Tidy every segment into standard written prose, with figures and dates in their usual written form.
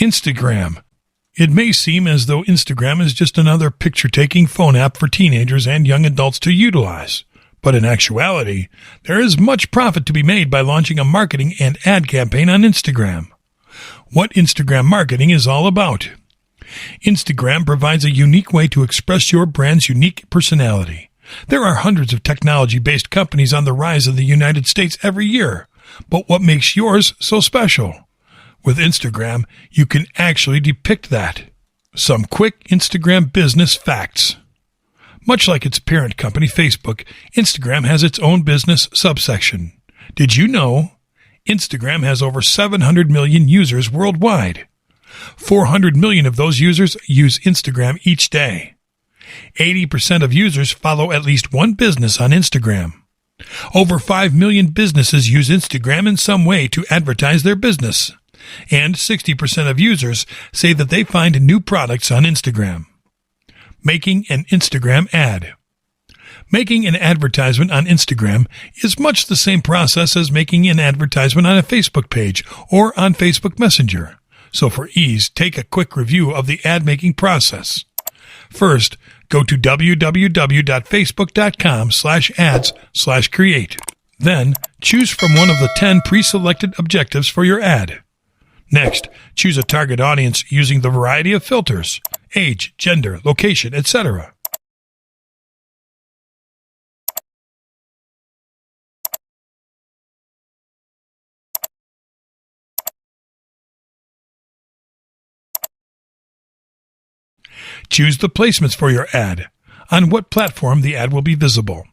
Instagram. It may seem as though Instagram is just another picture-taking phone app for teenagers and young adults to utilize. But in actuality, there is much profit to be made by launching a marketing and ad campaign on Instagram. What Instagram marketing is all about. Instagram provides a unique way to express your brand's unique personality. There are hundreds of technology-based companies on the rise in the United States every year. But what makes yours so special? With Instagram, you can actually depict that. Some quick Instagram business facts. Much like its parent company, Facebook, Instagram has its own business subsection. Did you know Instagram has over 700 million users worldwide? 400 million of those users use Instagram each day. 80% of users follow at least one business on Instagram. Over 5 million businesses use Instagram in some way to advertise their business. And 60% of users say that they find new products on Instagram. Making an Instagram ad. Making an advertisement on Instagram is much the same process as making an advertisement on a Facebook page or on Facebook Messenger. So for ease, take a quick review of the ad-making process. First, go to www.facebook.com/ads/create. Then, choose from one of the 10 pre-selected objectives for your ad. Next, choose a target audience using the variety of filters: age, gender, location, etc. Choose the placements for your ad. On what platform the ad will be visible.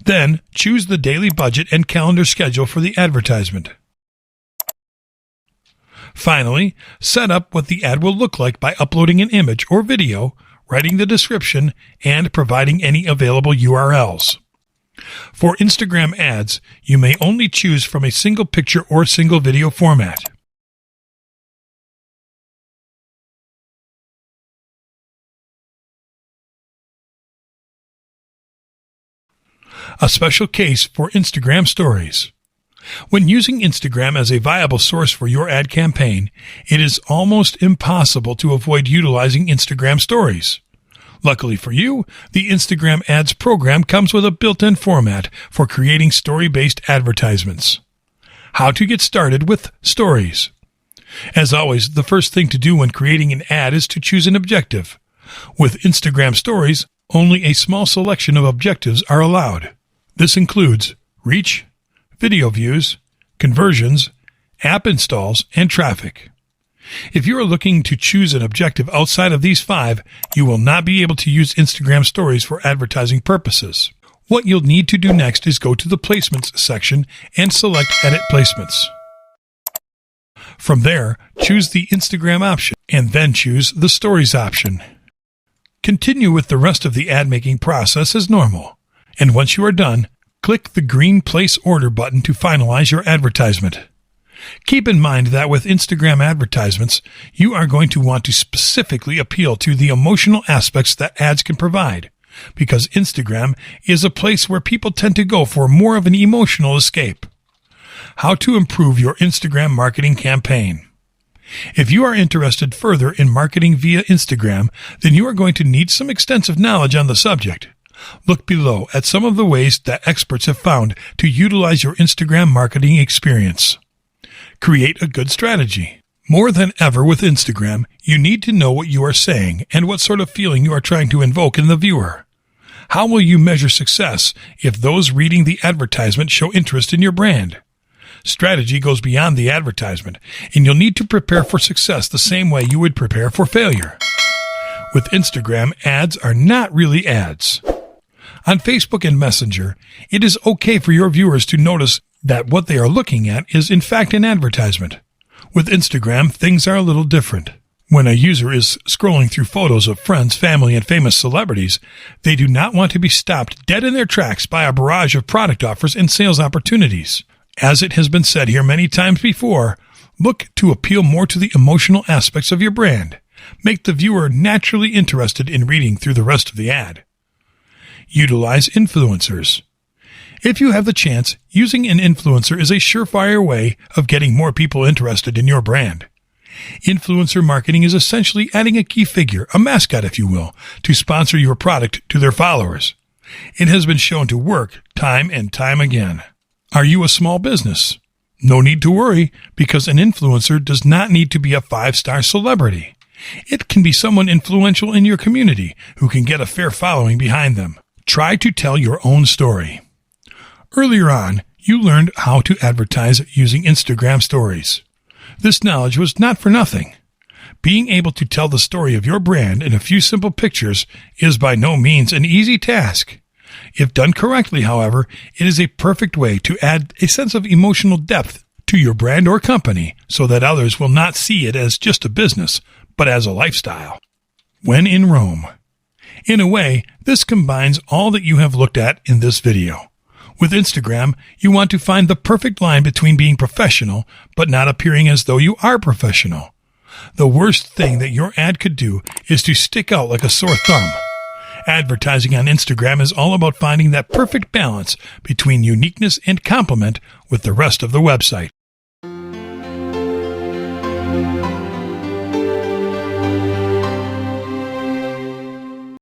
Then, choose the daily budget and calendar schedule for the advertisement. Finally, set up what the ad will look like by uploading an image or video, writing the description, and providing any available URLs. For Instagram ads, you may only choose from a single picture or single video format. A special case for Instagram stories. When using Instagram as a viable source for your ad campaign, it is almost impossible to avoid utilizing Instagram stories. Luckily for you, the Instagram Ads program comes with a built-in format for creating story-based advertisements. How to get started with stories. As always, the first thing to do when creating an ad is to choose an objective. With Instagram stories, only a small selection of objectives are allowed. This includes reach, video views, conversions, app installs, and traffic. If you are looking to choose an objective outside of these 5, you will not be able to use Instagram stories for advertising purposes. What you'll need to do next is go to the Placements section and select Edit Placements. From there, choose the Instagram option and then choose the Stories option. Continue with the rest of the ad-making process as normal. And once you are done, click the green Place Order button to finalize your advertisement. Keep in mind that with Instagram advertisements, you are going to want to specifically appeal to the emotional aspects that ads can provide, because Instagram is a place where people tend to go for more of an emotional escape. How to improve your Instagram marketing campaign. If you are interested further in marketing via Instagram, then you are going to need some extensive knowledge on the subject. Look below at some of the ways that experts have found to utilize your Instagram marketing experience. Create a good strategy. More than ever with Instagram, you need to know what you are saying and what sort of feeling you are trying to invoke in the viewer. How will you measure success if those reading the advertisement show interest in your brand? Strategy goes beyond the advertisement, and you'll need to prepare for success the same way you would prepare for failure. With Instagram, ads are not really ads. On Facebook and Messenger, it is okay for your viewers to notice that what they are looking at is in fact an advertisement. With Instagram, things are a little different. When a user is scrolling through photos of friends, family, and famous celebrities, they do not want to be stopped dead in their tracks by a barrage of product offers and sales opportunities. As it has been said here many times before, look to appeal more to the emotional aspects of your brand. Make the viewer naturally interested in reading through the rest of the ad. Utilize influencers. If you have the chance, using an influencer is a surefire way of getting more people interested in your brand. Influencer marketing is essentially adding a key figure, a mascot if you will, to sponsor your product to their followers. It has been shown to work time and time again. Are you a small business? No need to worry, because an influencer does not need to be a 5-star celebrity. It can be someone influential in your community who can get a fair following behind them. Try to tell your own story. Earlier on, you learned how to advertise using Instagram stories. This knowledge was not for nothing. Being able to tell the story of your brand in a few simple pictures is by no means an easy task. If done correctly, however, it is a perfect way to add a sense of emotional depth to your brand or company so that others will not see it as just a business, but as a lifestyle. When in Rome. In a way, this combines all that you have looked at in this video. With Instagram, you want to find the perfect line between being professional but not appearing as though you are professional. The worst thing that your ad could do is to stick out like a sore thumb. Advertising on Instagram is all about finding that perfect balance between uniqueness and complement with the rest of the website.